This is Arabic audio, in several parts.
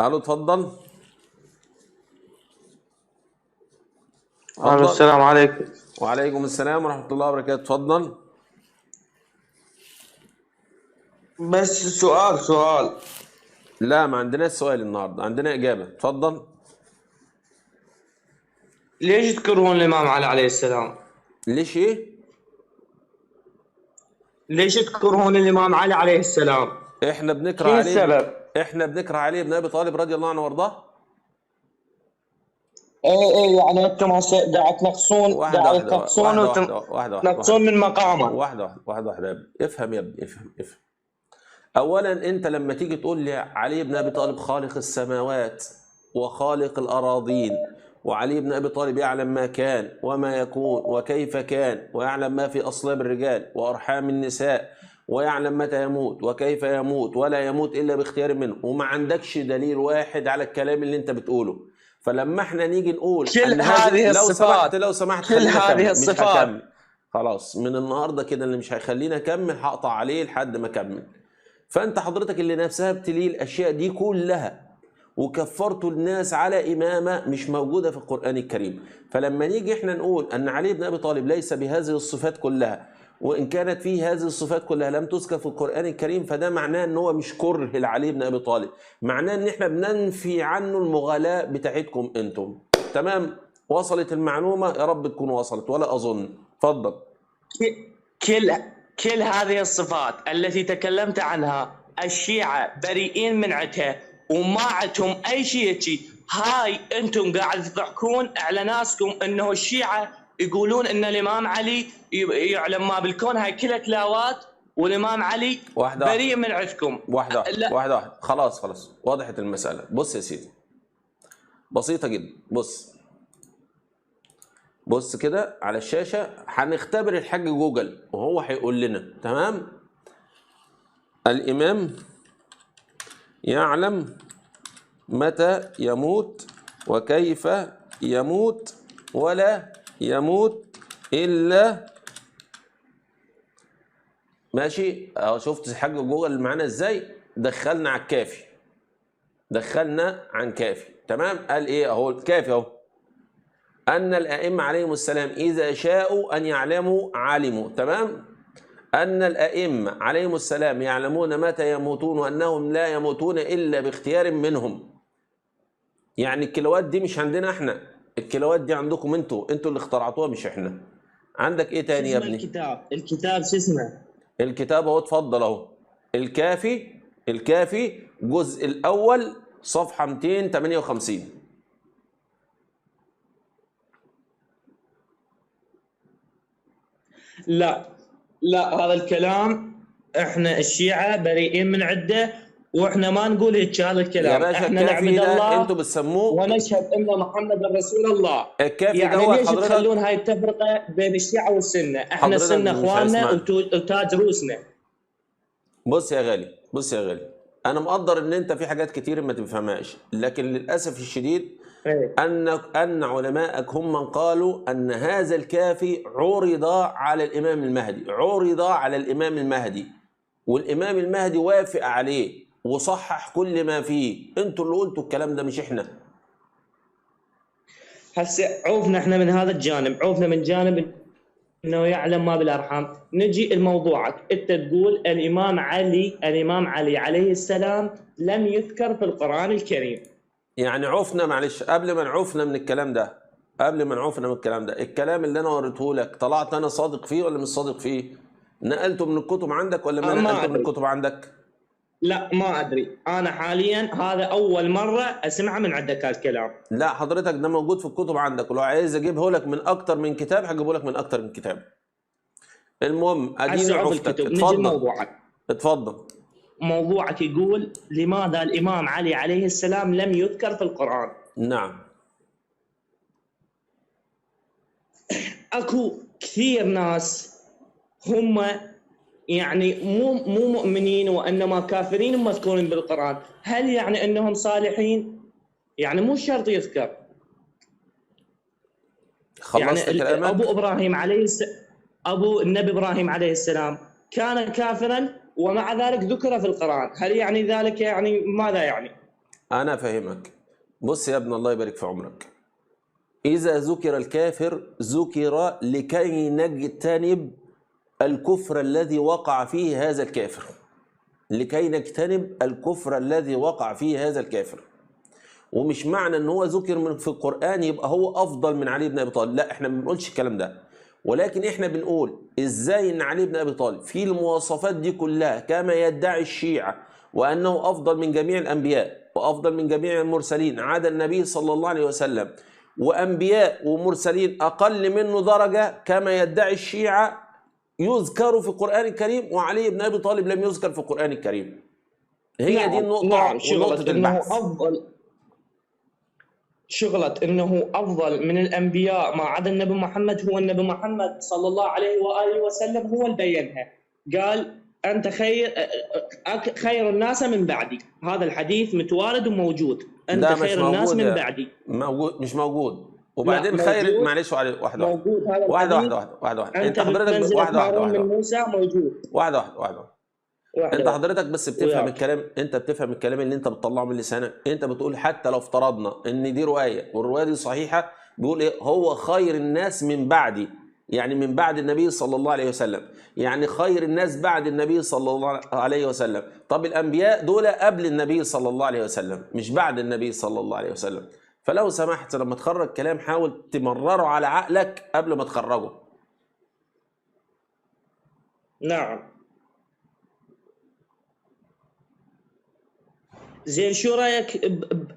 الو اتفضل. الو، اتفضل. السلام عليكم. وعليكم السلام ورحمة الله وبركاته. اتفضل. بس سؤال. لا، ما عندناش سؤال النهارده، عندنا إجابة. اتفضل. ليش تكرهون الإمام علي عليه السلام؟ ليش ايه؟ ليش تكرهون الإمام علي عليه السلام؟ احنا بنكره شنو عليه. السبب؟ احنا بنكره علي بن ابي طالب رضي الله عنه وارضاه. ايه يعني انتم هسه قاعد تنقصون واحدة واحدة واحدة واحدة واحدة واحدة وتنقصون من مقامه. واحدة يا ابني. افهم يا ابني، افهم. اولا انت لما تيجي تقول لي علي بن ابي طالب خالق السماوات وخالق الاراضين، وعلي بن ابي طالب يعلم ما كان وما يكون وكيف كان، ويعلم ما في اصلاب الرجال وارحام النساء، ويعلم متى يموت وكيف يموت ولا يموت الا باختيار منه، وما عندكش دليل واحد على الكلام اللي انت بتقوله. فلما احنا نيجي نقول كل ان هذه، هذه لو سمحت الصفات لو سمحت كل خلينا هذه اكمل. مش الصفات هكمل. خلاص، من النهارده كده اللي مش هيخليني اكمل هقطع عليه لحد ما اكمل. فانت حضرتك اللي نفسها بتليه الاشياء دي كلها، وكفرتوا الناس على امامه مش موجوده في القران الكريم. فلما نيجي احنا نقول ان علي بن ابي طالب ليس بهذه الصفات كلها، وان كانت فيه هذه الصفات كلها لم تذكر في القران الكريم، فده معناه ان هو مش كره لعلي بن ابي طالب، معناه ان احنا بننفي عنه المغالاه بتاعتكم انتم. تمام؟ وصلت المعلومه؟ يا رب تكون وصلت، ولا اظن. اتفضل. كل كل هذه الصفات التي تكلمت عنها الشيعة بريئين من عندها، وما عندهم اي شيء. هاي انتم قاعد تضحكون على ناسكم انه الشيعة يقولون ان الامام علي يعلم ما بالكون. هاي كلها كلاوات، والامام علي واحده بريء واحده من عندكم. واحده لا، واحده. خلاص وضحت المساله. بص يا سيدي، بسيطه جدا. بص كده على الشاشة، هنختبر الحاج جوجل وهو هيقول لنا. تمام؟ الإمام يعلم متى يموت وكيف يموت ولا يموت إلا. ماشي؟ أهو شفت الحاج جوجل معانا إزاي؟ دخلنا على الكافي. دخلنا عن كافي. تمام؟ قال إيه؟ أهو الكافي أهو. أن الأئمة عليهم السلام إذا شاءوا أن يعلموا علموا. تمام؟ أن الأئمة عليهم السلام يعلمون متى يموتون، وأنهم لا يموتون إلا باختيار منهم. يعني الكيلوات دي مش عندنا احنا، الكيلوات دي عندكم انتوا اللي اخترعتوها مش احنا. عندك ايه شو تاني يا اسمه ابني؟ الكتاب شو اسمه؟ الكتاب اهو، اتفضل اهو. الكافي الجزء الأول صفحة 258. لا، لا، هذا الكلام احنا الشيعة بريئين من عده، واحنا ما نقول هيك. هذا يا الكلام باشا احنا الكافي نعبد ده انتوا الله بتسموه ونشهد ان محمد رسول الله. الكافي يعني دوت. ليش حضرتك تخلون هاي التفرقة بين الشيعة والسنة؟ احنا حضرتك السنة مش اخواننا هيسمعني. وتاج روسنا. بص يا غالي، انا مقدر ان انت في حاجات كتير ما تفهمهاش، لكن للاسف الشديد ايه. ان علماءك هم من قالوا ان هذا الكافي عرض على الامام المهدي، والامام المهدي وافق عليه وصحح كل ما فيه. انتوا اللي قلتوا الكلام ده مش احنا. هسه عوفنا احنا من هذا الجانب، عوفنا من جانب انه يعلم ما بالارحام. نجي لموضوعك، انت تقول الامام علي عليه السلام لم يذكر في القرآن الكريم. يعني عفنا، معلش، قبل ما نعوفنا من الكلام ده، الكلام اللي انا وريته لك طلعت انا صادق فيه ولا مش صادق فيه؟ نقلته من الكتب عندك ولا ما ما نقلته من ادري. الكتب عندك؟ لا، ما ادري. انا حاليا هذا اول مره اسمعه من عندك هالكلام. لا حضرتك، ده موجود في الكتب عندك، ولو عايز اجيبه لك من اكتر من كتاب هجيبه لك من اكتر من كتاب. المهم اديني هسه عوف عفتك. الكتب، نجي اتفضل. لموضوعك. اتفضل. موضوعك يقول لماذا الامام علي عليه السلام لم يذكر في القرآن. نعم. اكو كثير ناس هم يعني مو مؤمنين وانما كافرين مذكورين بالقرآن. هل يعني انهم صالحين؟ يعني مو شرط يذكر. يعني خلصت كلامك؟ ابو النبي ابراهيم عليه السلام كان كافرا ومع ذلك ذكر في القرآن. هل يعني ذلك يعني ماذا يعني؟ انا فاهمك. بص يا ابن الله يبارك في عمرك، اذا ذكر الكافر ذكر لكي نجتنب الكفر الذي وقع فيه هذا الكافر، لكي نجتنب الكفر الذي وقع فيه هذا الكافر. ومش معنى ان هو ذكر في القرآن يبقى هو افضل من علي بن ابي طالب، لا احنا ما بنقولش الكلام ده، ولكن احنا بنقول ازاي ان علي بن ابي طالب في المواصفات دي كلها كما يدعي الشيعة، وانه افضل من جميع الانبياء وافضل من جميع المرسلين عدا النبي صلى الله عليه وسلم، وانبياء ومرسلين اقل منه درجة كما يدعي الشيعة يذكر في القرآن الكريم، وعلي بن ابي طالب لم يذكر في القرآن الكريم. هي دي النقطة نعم، ونقطة البحث. شغلة انه افضل من الانبياء ما عدا النبي محمد، هو النبي محمد صلى الله عليه واله وسلم هو اللي بينها، قال انت خير الناس من بعدي. هذا الحديث متوارد وموجود، انت ده مش خير الناس موجود من بعدي. موجود مش موجود. وبعدين لا، خير، موجود. معلش واحده موجود هذا واحده الحديث. واحده انت انت حضرتك بمنزلة واحده هارون من موسى موجود. واحده انت حضرتك بس بتفهم الكلام، انت بتفهم الكلام اللي انت بتطلعه من لسانك. انت بتقول حتى لو افترضنا ان دي روايه والروايه دي صحيحه، بيقول ايه؟ هو خير الناس من بعدي، يعني من بعد النبي صلى الله عليه وسلم، يعني خير الناس بعد النبي صلى الله عليه وسلم. طب الانبياء دول قبل النبي صلى الله عليه وسلم مش بعد النبي صلى الله عليه وسلم. فلو سمحت لما تخرج كلام حاول تمرره على عقلك قبل ما تخرجه. نعم. زين، شو رايك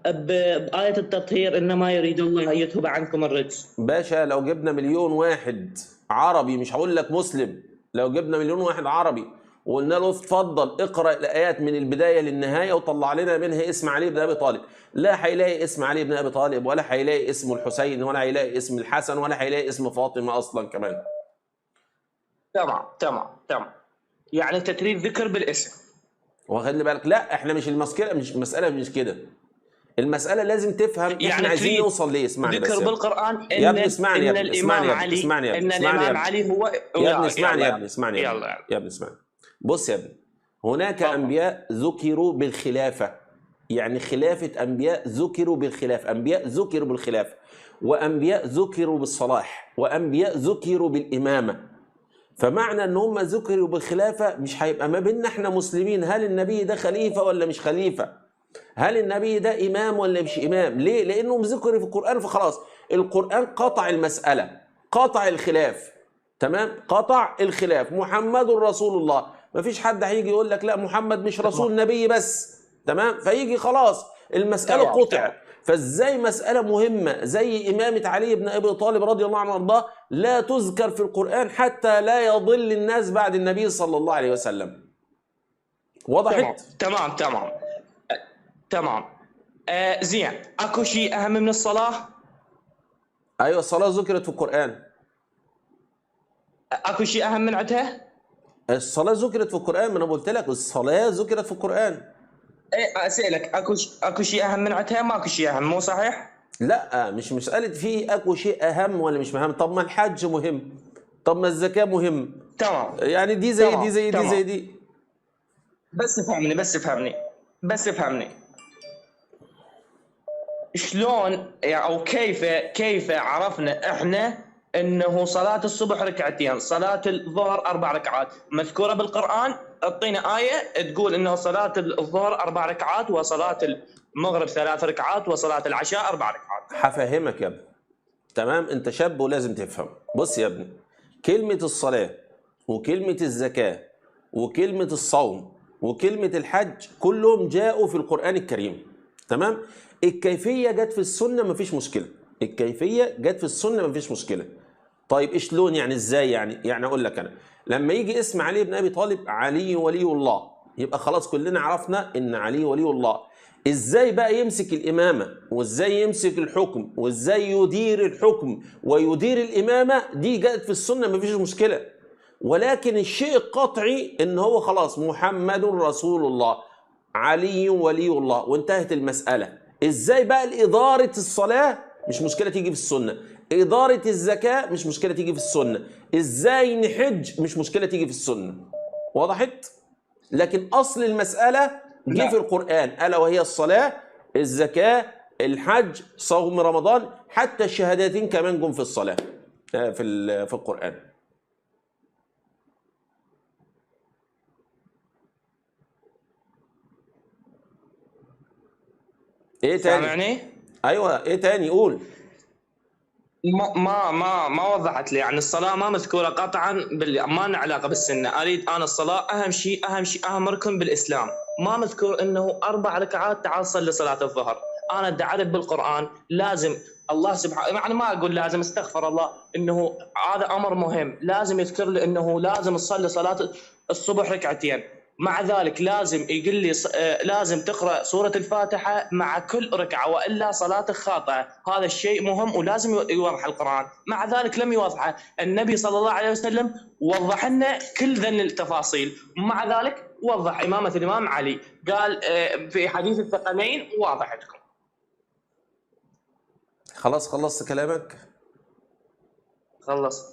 بآية التطهير انما يريد الله ان يذهب عنكم الرجس؟ باشا لو جبنا مليون واحد عربي، مش هقول لك مسلم، لو جبنا مليون واحد عربي وقلنا له اتفضل اقرا الايات من البدايه للنهايه وطلع لنا منها اسم علي بن ابي طالب، لا هيلاقي اسم علي بن ابي طالب، ولا هيلاقي اسم الحسين، ولا هيلاقي اسم الحسن، ولا هيلاقي اسم فاطمه اصلا كمان. تمام. يعني انت تريد ذكر بالاسم. واخد بالك؟ لا احنا مش المشكله، مش المساله مش كده. المساله لازم تفهم يعني احنا عايزين نوصل ليه. اسمعني بس ذكر بالقران ان يا ابني اسمعني يا ابني الامام علي، ان الامام علي هو يا ابني اسمعني يا ابني اسمعني يا ابني اسمعني. بص يا ابني، هناك انبياء ذكروا بالخلافه، يعني خلافه انبياء ذكروا بالخلافه، انبياء ذكروا بالخلافه، وانبياء ذكروا بالصلاح، وانبياء ذكروا بالامامه. فمعنى ان هم ذكروا بالخلافه مش هيبقى ما بيننا احنا مسلمين هل النبي ده خليفه ولا مش خليفه، هل النبي ده امام ولا مش امام. ليه؟ لانهم ذكروا في القران، فخلاص القران قطع المساله، قطع الخلاف. تمام؟ قطع الخلاف. محمد رسول الله، مفيش حد هيجي يقول لك لا محمد مش رسول نبي بس. تمام؟ فيجي خلاص المساله قطعت. فازاي مسألة مهمة زي إمامة علي بن أبي طالب رضي الله عنه وارضاه لا تذكر في القرآن حتى لا يضل الناس بعد النبي صلى الله عليه وسلم؟ وضحت؟ تمام. زين، اكو شيء أهم من الصلاة؟ أيوة الصلاة ذكرت في القرآن. اكو شيء أهم من عدها؟ الصلاة ذكرت في القرآن، ما أنا قلت لك الصلاة ذكرت في القرآن. ايه، اسالك اكو شيء اهم من عدها؟ ما اكو شيء اهم، مو صحيح؟ لا مش مسألة في اكو شيء اهم ولا مش مهم. طب ما الحج مهم، طب ما الزكاة مهم. تمام. يعني دي زي دي زي دي زي دي. بس افهمني شلون او كيف عرفنا احنا انه صلاة الصبح ركعتين، صلاة الظهر 4 ركعات مذكورة بالقرآن؟ اعطينا آية تقول انه صلاة الظهر 4 ركعات، وصلاة المغرب 3 ركعات، وصلاة العشاء 4 ركعات. هفهمك يا ابني. تمام؟ انت شاب ولازم تفهم. بص يا ابني، كلمة الصلاة وكلمة الزكاة وكلمة الصوم وكلمة الحج كلهم جاءوا في القرآن الكريم. تمام؟ الكيفية جت في السنة مفيش مشكلة، الكيفية جت في السنة مفيش مشكلة. طيب اشلون يعني؟ ازاي يعني اقول لك انا لما يجي اسم علي بن ابي طالب علي ولي الله، يبقى خلاص كلنا عرفنا ان علي ولي الله. ازاي بقى يمسك الامامه، وازاي يمسك الحكم، وازاي يدير الحكم ويدير الامامه، دي جاءت في السنه مفيش مشكله. ولكن الشيء القطعي ان هو خلاص محمد رسول الله، علي ولي الله، وانتهت المساله. ازاي بقى اداره الصلاه؟ مش مشكله تيجي في السنه. إدارة الزكاة مش مشكلة تيجي في السنة. إزاي نحج مش مشكلة تيجي في السنة. وضحت؟ لكن أصل المسألة جه في القرآن، ألا وهي الصلاة. الزكاة، الحج، صوم رمضان، حتى الشهادتين كمان جم في الصلاة في القرآن. ايه تاني؟ سامعني؟ ايوه، ايه تاني؟ قول. ما وضحت لي. يعني الصلاة ما مذكورة قطعا ما لها علاقة بالسنة. أريد أنا الصلاة أهم شيء أهم ركن بالإسلام. ما مذكور إنه 4 ركعات تعال صلي صلاة الظهر. أنا أدعي أعرف بالقرآن لازم الله سبحانه، يعني ما أقول لازم، استغفر الله، إنه هذا أمر مهم لازم يذكر لي إنه لازم تصلي صلاة الصبح ركعتين. مع ذلك لازم يقول لي لازم تقرأ سورة الفاتحة مع كل ركعة، وإلا صلاتك خاطئة. هذا الشيء مهم ولازم يوضح القرآن. مع ذلك لم يوضحه النبي صلى الله عليه وسلم، وضح لنا كل ذن التفاصيل. مع ذلك وضح إمامة الإمام علي، قال في حديث الثقلين واضحتكم. خلاص خلصت كلامك؟ خلص.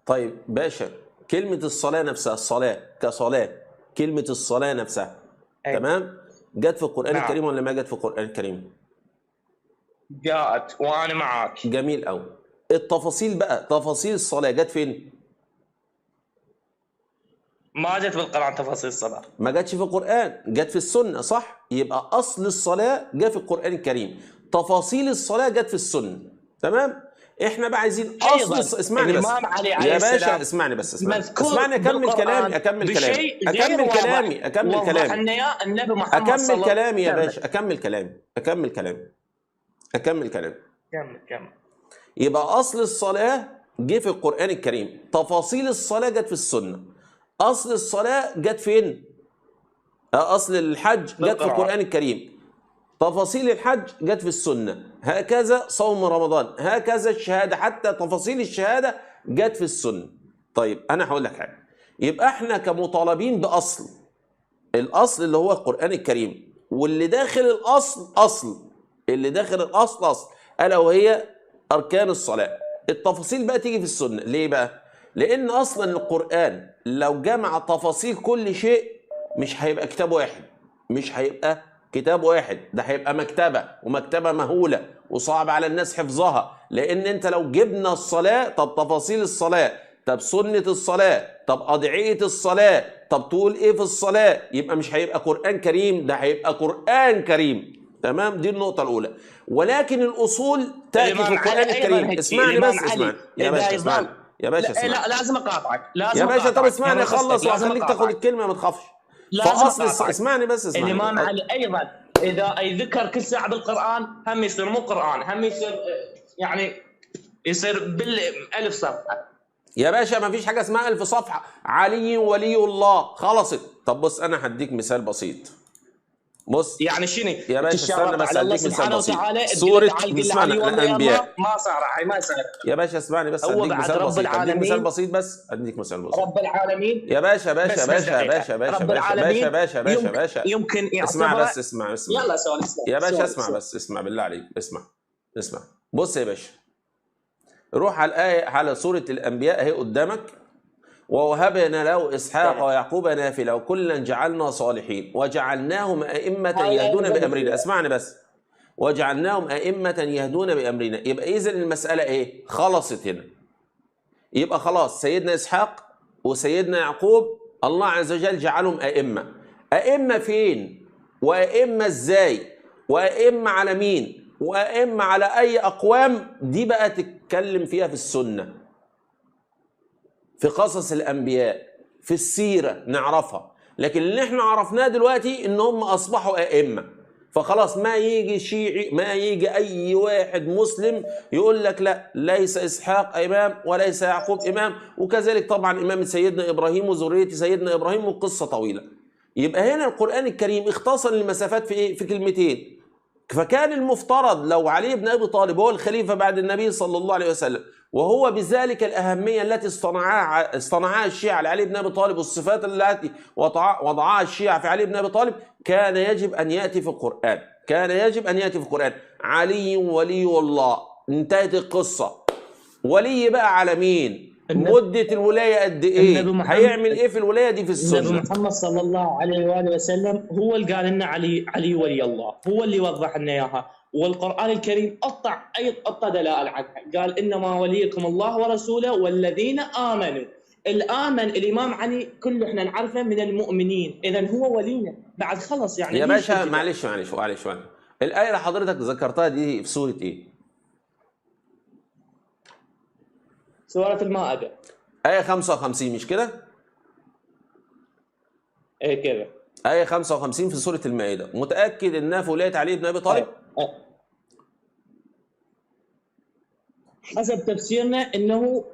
طيب باشا، كلمة الصلاة نفسها، الصلاة كصلاة، كلمة الصلاة نفسها أي. تمام، جت في القرآن نعم. الكريم ولا ما جت في القرآن الكريم؟ جاءت وأنا معك. جميل أوي. التفاصيل بقى، تفاصيل الصلاة جت فين؟ ما جت بالقرآن تفاصيل الصلاة. ما جاتش في القرآن، جت في السنة، صح؟ يبقى أصل الصلاة جاء في القرآن الكريم، تفاصيل الصلاة جت في السنة، تمام؟ احنا بقى عايزين اصل اسمعني بس يا باشا، اسمعني بس، اسمعني اكمل كلامي، اكمل كلامي النبي محمد صلى الله عليه وسلم. يا باشا، اكمل كلامي. كمل. يبقى اصل الصلاة جه في القرآن الكريم، تفاصيل الصلاة جت في السنة. اصل الصلاة جت فين؟ اصل الحج جت في القرآن الكريم، تفاصيل الحج جت في السنة، هكذا صوم رمضان، هكذا الشهادة، حتى تفاصيل الشهادة جت في السنة. طيب أنا هقول لك حاجة، يبقى احنا كمطالبين بأصل، الأصل اللي هو القرآن الكريم، واللي داخل الأصل أصل، ألا وهي أركان الصلاة. التفاصيل بقى تيجي في السنة. ليه بقى؟ لأن أصلا القرآن لو جمع تفاصيل كل شيء مش هيبقى كتاب واحد، ده هيبقى مكتبة، ومكتبة مهولة وصعب على الناس حفظها. لأن أنت لو جبنا الصلاة، طب تفاصيل الصلاة، طب سنة الصلاة، طب أدعية الصلاة، طب تقول إيه في الصلاة، يبقى مش هيبقى قرآن كريم، ده هيبقى قرآن كريم. تمام، دي النقطة الأولى. ولكن الأصول تأتي في القرآن الكريم. اسمعني بس، اسمعني يا باشا، اسمعني. لا لازم أقاطعك، يا باشا، طب اسمعني أخلص وأخليك تاخد الكلمة، ما تخافش. فاصل اسمعني بس، الإمام علي أيضا إذا ذكر كل ساعة بالقرآن هم يصير مو قرآن، هم يصير يعني يصير بالألف صفحة. يا باشا ما فيش حاجة اسمها 1000 صفحة. علي ولي الله، خلصت. طب بص، أنا هديك مثال بسيط. بص يعني شنو يا باشا، استنى بس، على الله هديك سبحانه مثال وتعالى. سورة الأنبياء. ما صار ما صار. يا باشا اسمعني بس، هديك مثال بسيط، هديك مثال بسيط بس، هديك مثال بسيط. رب العالمين يا باشا باشا باشا باشا رب العالمين باشا يمكن اسمع بس، اسمع يلا سؤال يا باشا، اسمع بس، اسمع بالله عليك، اسمع. بص يا باشا، روح على الآية، على سورة الأنبياء اهي قدامك. ووهبنا له إسحاق ويعقوب نافلة وكلا جعلنا صالحين وجعلناهم أئمة يهدون بأمرنا. اسمعني بس، وجعلناهم أئمة يهدون بأمرنا. يبقى إذن المسألة إيه؟ خلصت هنا. يبقى خلاص سيدنا إسحاق وسيدنا يعقوب الله عز وجل جعلهم أئمة. أئمة فين؟ وأئمة إزاي؟ وأئمة على مين؟ وأئمة على أي أقوام؟ دي بقى تتكلم فيها في السنة، في قصص الأنبياء، في السيرة نعرفها. لكن اللي احنا عرفناه دلوقتي إن هم أصبحوا أئمة. فخلاص ما يجي شيعي، ما يجي أي واحد مسلم يقول لك لا، ليس إسحاق إمام وليس يعقوب إمام، وكذلك طبعا إمام سيدنا إبراهيم وذرية سيدنا إبراهيم، وقصة طويلة. يبقى هنا القرآن الكريم اختصر المسافات في إيه؟ في كلمتين. فكان المفترض لو علي بن أبي طالب هو الخليفة بعد النبي صلى الله عليه وسلم، وهو بذلك الأهمية التي اصطنعها الشيعة لعلي بن أبي طالب، والصفات التي وضعها الشيعة في علي بن أبي طالب، كان يجب أن يأتي في القرآن. علي ولي الله، انتهت القصة. ولي بقى على مين؟ مدة الولاية قد ايه؟ النبي محمد هيعمل ايه في الولاية دي في النبي السنة؟ محمد صلى الله عليه واله وسلم هو اللي قال لنا علي ولي الله، هو اللي وضح لنا اياها، والقران الكريم قطع دلائل عنها، قال انما وليكم الله ورسوله والذين امنوا. الامن الامام علي كله احنا نعرفه من المؤمنين، اذا هو ولينا بعد خلص يعني. يا باشا معلش الآية اللي حضرتك ذكرتها دي في سورة ايه؟ سورة المائدة آية 55 مش كده؟ ايه كده. آية 55 في سورة المائدة، متأكد إنها في ولاية علي بن أبي طالب؟ حسب تفسيرنا إنه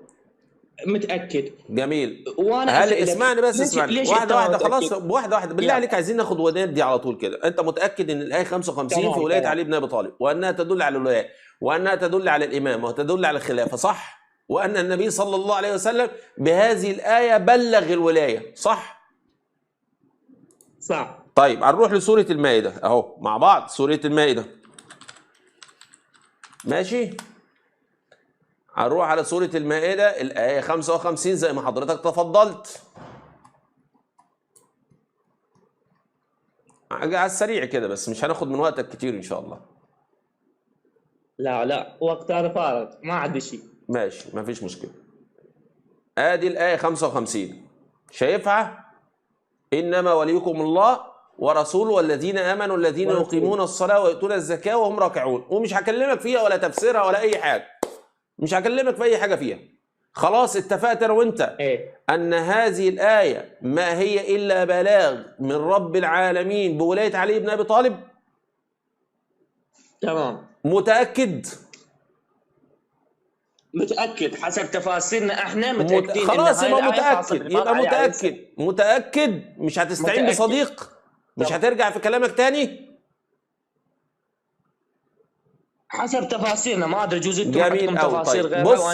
متأكد. جميل. وأنا هل اسمعني واحدة واحدة خلاص، واحدة بالله عليك عايزين ناخد وداد دي على طول كده. أنت متأكد إن الآية 55 في ولاية علي بن أبي طالب، وأنها تدل على الولاية، وأنها تدل على الإمام، وتدل على الخلافة، صح؟ وأن النبي صلى الله عليه وسلم بهذه الآية بلغ الولاية، صح؟ صح. طيب هنروح لسورة المائدة أهو مع بعض، سورة المائدة. ماشي؟ هنروح على سورة المائدة الآية 55 زي ما حضرتك تفضلت. على السريع كده بس، مش هناخد من وقتك كتير إن شاء الله. لا وقتها فارغ ما عندي شيء. ماشي مفيش مشكلة. آدي الآية 55 شايفها؟ إنما وليكم الله ورسوله والذين آمنوا الذين يقيمون الصلاة ويؤتون الزكاة وهم راكعون. ومش هكلمك فيها ولا تفسيرها ولا أي حاجة، مش هكلمك في أي حاجة فيها. خلاص اتفقت أنا وأنت أن هذه الآية ما هي إلا بلاغ من رب العالمين بولاية علي بن أبي طالب. تمام. متأكد حسب تفاسيرنا احنا متأكدين. خلاص يبقى متأكد مش هتستعين بصديق، مش هترجع في كلامك تاني. حسب تفاسيرنا ما ادري جزء جميل قوي. طيب بص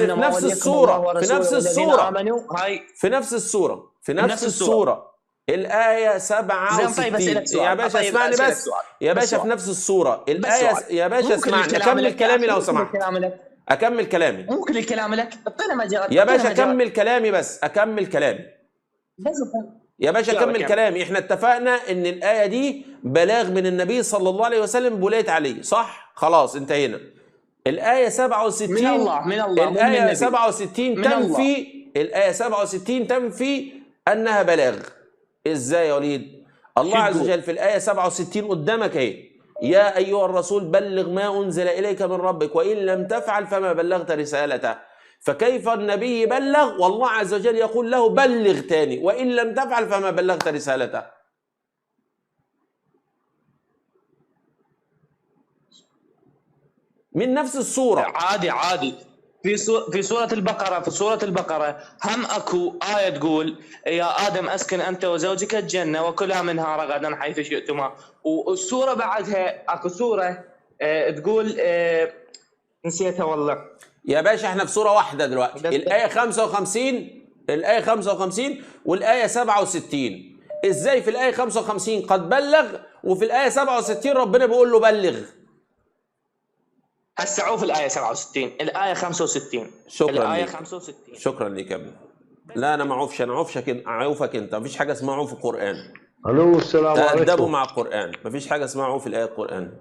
في نفس السورة الآية 67. يا باشا اسمعني بس يا باشا، في نفس السورة الآية يا باشا اسمعني، أكمل كلامي لو سمحت. أكمل كلامي. ممكن الكلام لك يا باشا أكمل كلامي بس، أكمل كلامي يا باشا، أكمل كلامي. إحنا اتفقنا إن الآية دي بلاغ من النبي صلى الله عليه وسلم بولاية علي، صح؟ خلاص انتهينا. الآية 67 من الله الآية 67 تنفي الآية 67 تنفي أنها بلاغ. إزاي يا وليد؟ الله عز وجل في الآية 67 قدامك اهي: يا أيها الرسول بلغ ما أنزل إليك من ربك وإن لم تفعل فما بلغت رسالته. فكيف النبي يبلغ والله عز وجل يقول له بلغ تاني وإن لم تفعل فما بلغت رسالته؟ من نفس السورة. عادي في سورة البقرة هم اكو آية تقول يا آدم اسكن أنت وزوجك الجنة وكلها منها رغدا حيث شئتما. والسورة بعدها اكو سورة تقول نسيتها والله يا باشا. احنا في سورة واحدة دلوقتي، الآية 55 والآية 67. ازاي في الآية 55 قد بلغ وفي الآية 67 ربنا بيقول له بلغ؟ هسه في الآية 67 الآية 65. شكرا الآية لك. 65. شكرا لك يا ابني. لا انا ما اعوفش، انا اعوفك انت. مفيش حاجة اسمها عوف في القرآن. الو السلام عليكم. تأدبوا مع القرآن، مفيش حاجة اسمها عوف في الآية القرآن.